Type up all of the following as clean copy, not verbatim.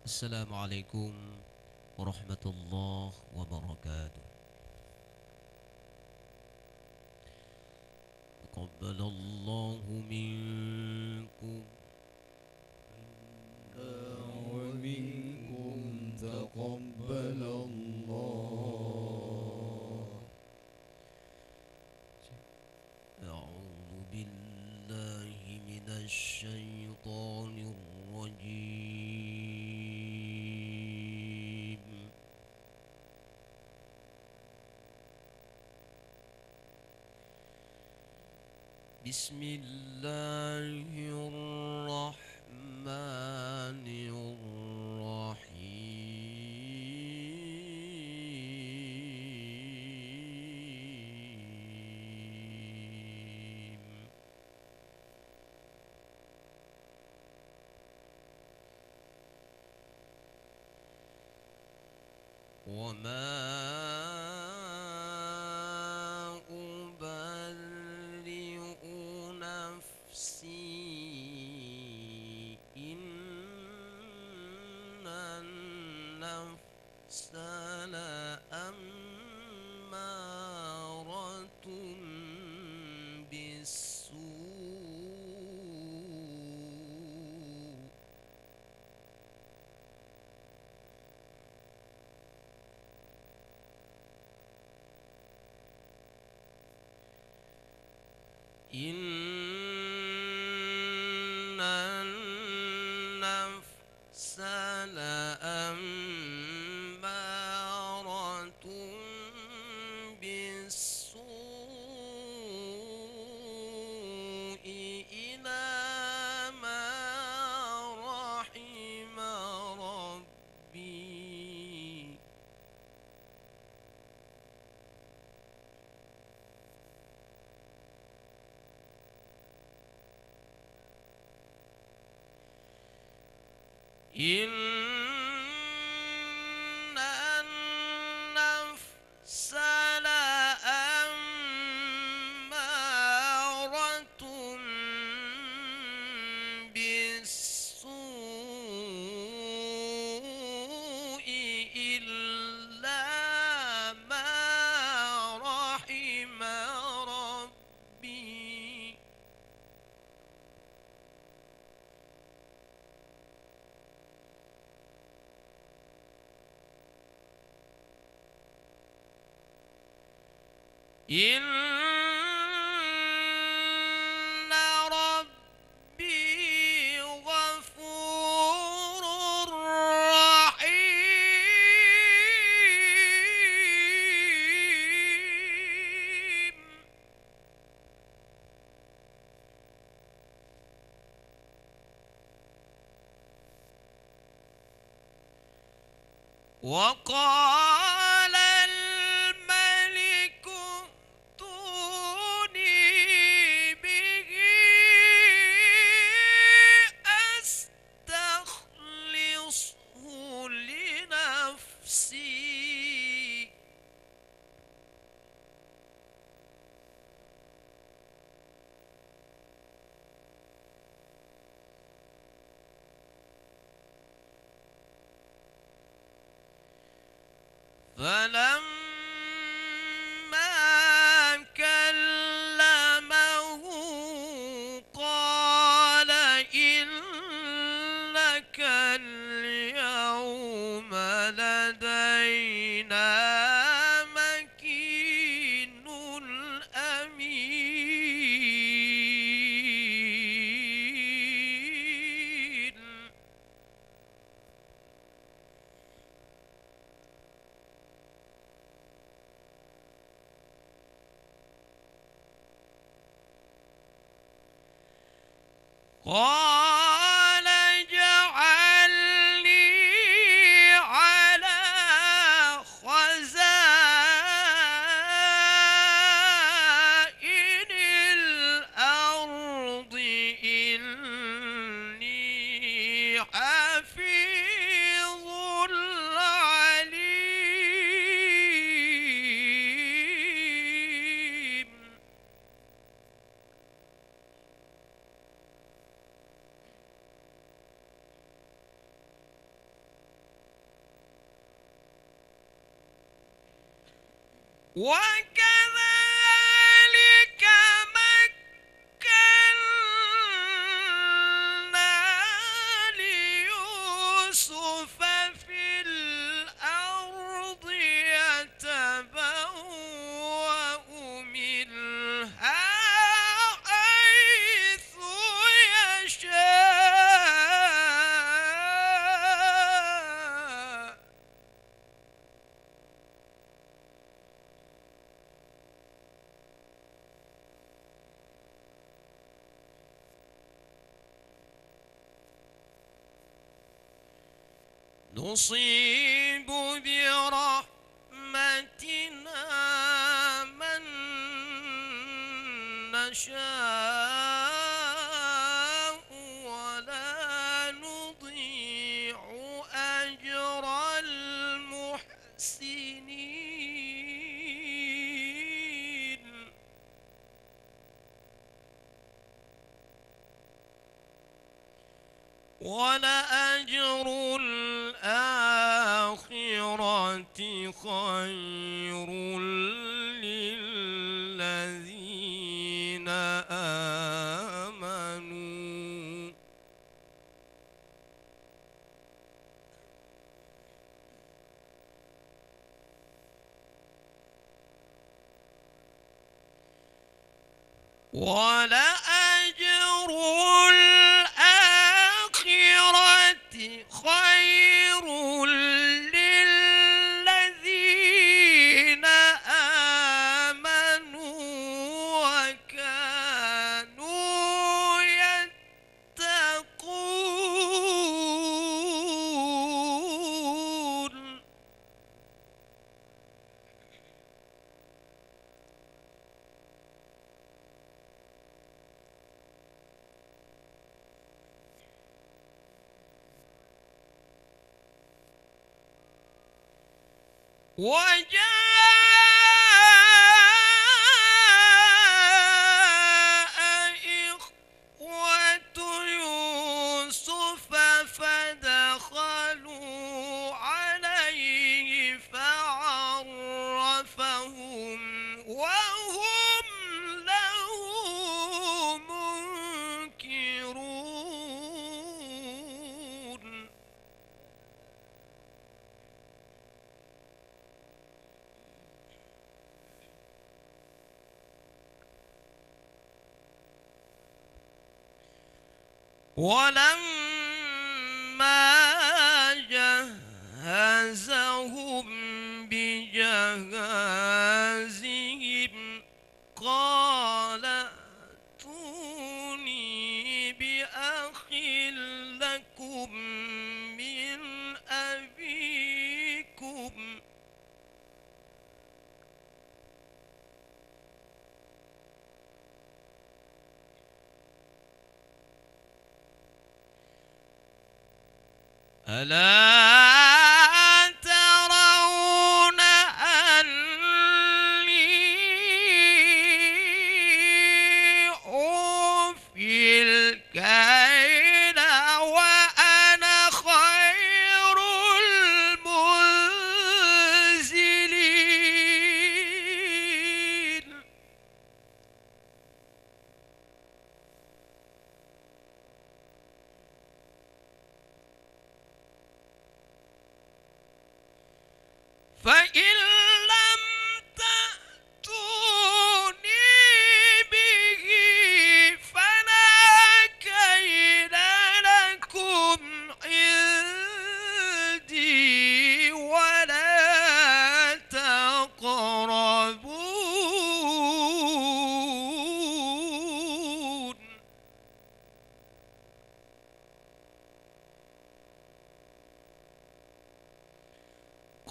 السلام عليكم ورحمة الله وبركاته. تقبل الله منكم ومنكم تقبل الله. أعوذ بالله من الشيطان الرجيم. بسم الله الرحمن الرحيم. وما أبرئ نفسي إن النفس لأمارة بالسوء. إن النفس لأمارة بالسوء إلى ما رحم ربي. إن النفس لأمارة بالسوء إلا ما رحم ربي. إن ربي غفور رحيم. وقال الملك ائتوني به أستخلصه لنفسي. فلما كلمه قال إنك اليوم لدينا مكين أمين. قال اجعلني على خزائن الأرض إني حفيظ عليم. وكذلك مكنا ليوسف في الأرض يتبوأ منها حيث يشاء. نصيب برحمتنا من نشاء ولا نضيع أجر المحسنين. ولأجر الآخرة خير للذين آمنوا. ولأجر الآخرة خير للذين آمنوا وكانوا يتقون. وجاء إخوة يوسف فدخلوا عليه فعرفهم وهم له منكرون. ولما جهزهم بجهازهم قال ائتوني بأخ لكم من أبيكم. ألا ترون أني أوفي الكيل وأنا خير المنزلين. فإن لم تأتوني به فلا كيل لكم عندي ولا تقربون.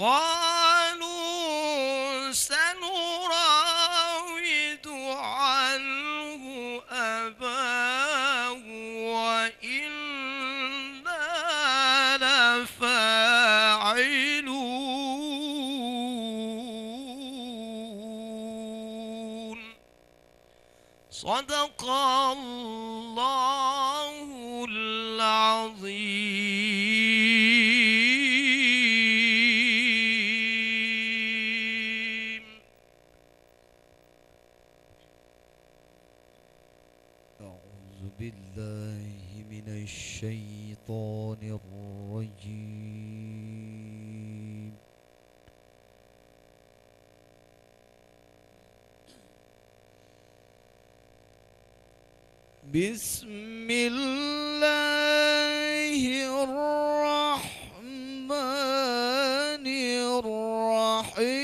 قالوا سنراود عنه أباه وإنا لفاعلون. صدق الله العظيم. بالله من الشيطان الرجيم. بسم الله الرحمن الرحيم.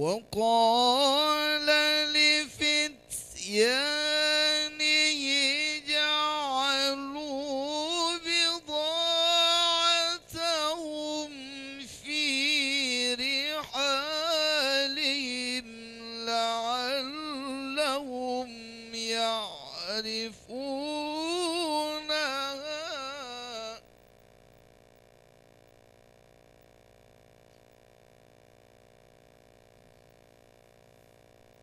وقال لفتيانه جعلوا بضاعتهم في رحالهم لعلهم يعرفونها إذا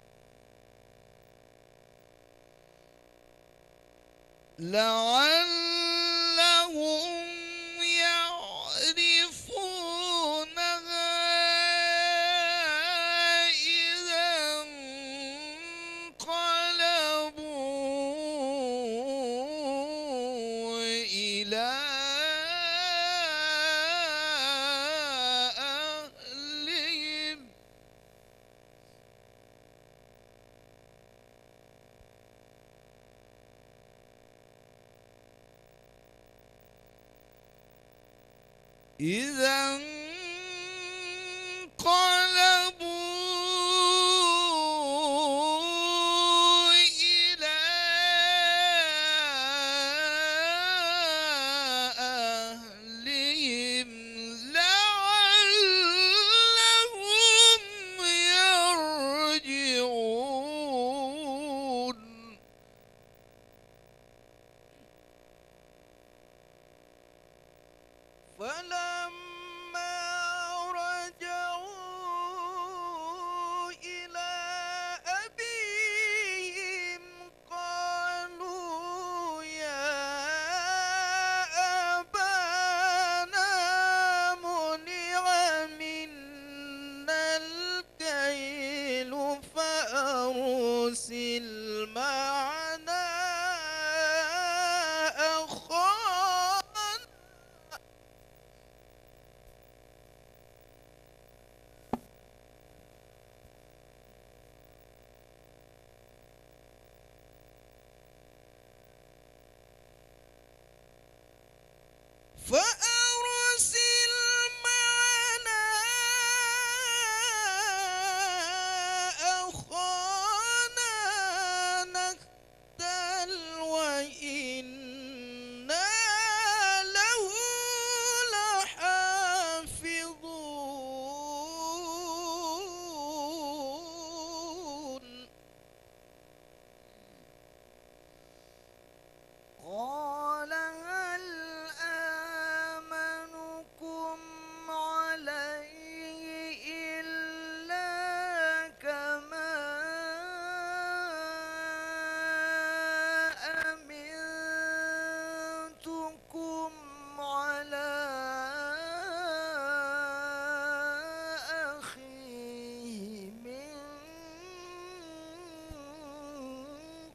انقلبوا إلى أهلهم. إذا انقلبوا إلى أهلهم لعلهم يرجعون. فلما رجعوا إلى أبيهم قالوا يا أبانا منع منا الكيل فأرسل معنا أخانا. فأرسل معنا أخانا نكتل وإنا له لحافظون. قال هل آمنكم عليه إلا كما أمنتكم على أخيه من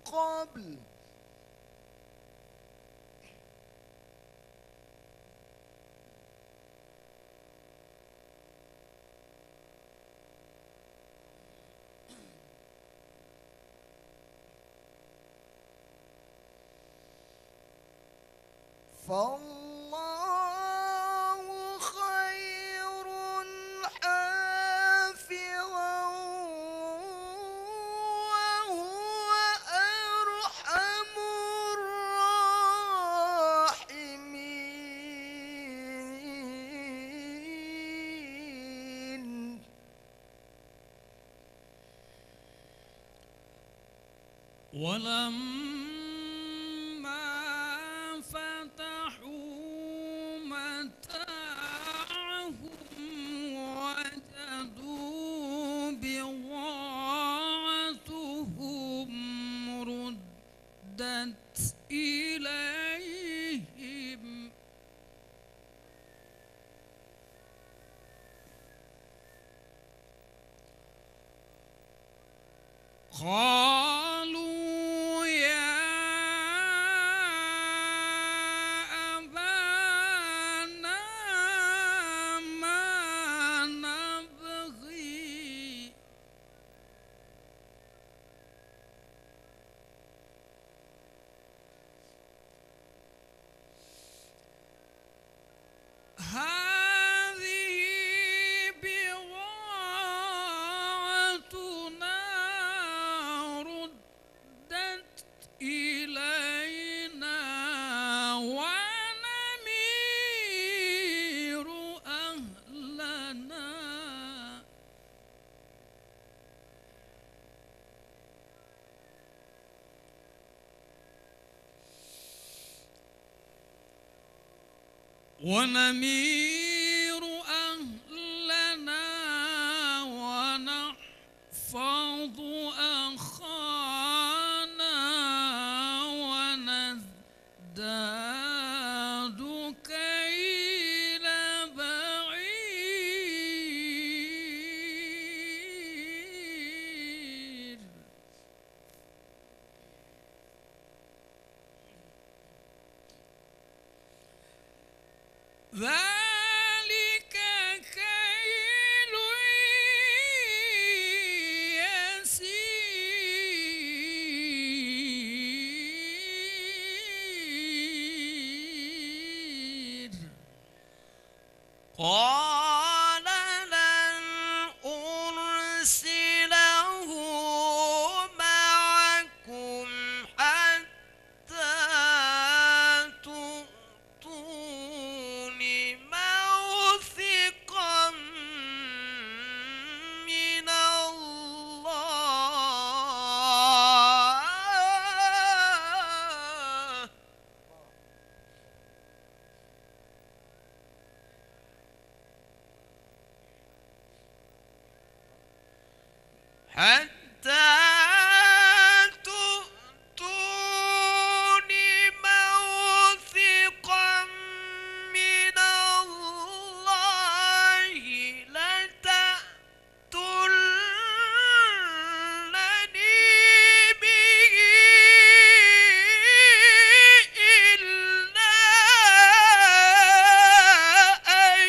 قبل. فالله خير حافظا وهو أرحم الراحمين. ولما فتحوا متاعهم وجدوا بضاعتهم قالوا يا أبانا ما نبغي هذه بضاعتنا ردت إلينا ونمير أهلنا ونحفظ أخانا ونزداد كيل بعير ذلك كيل يسير قال لن أرسله معكم حتى تؤتون موثقا من الله حتى تؤتون موثقا من الله لتأتونني به إلا أن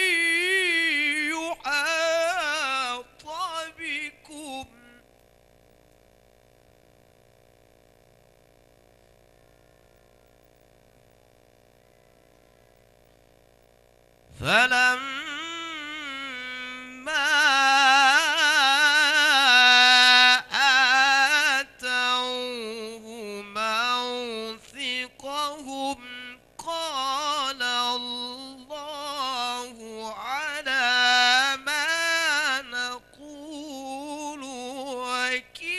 يحاط بكم فلما آتوه موثقهم قال الله على ما نقول وكيل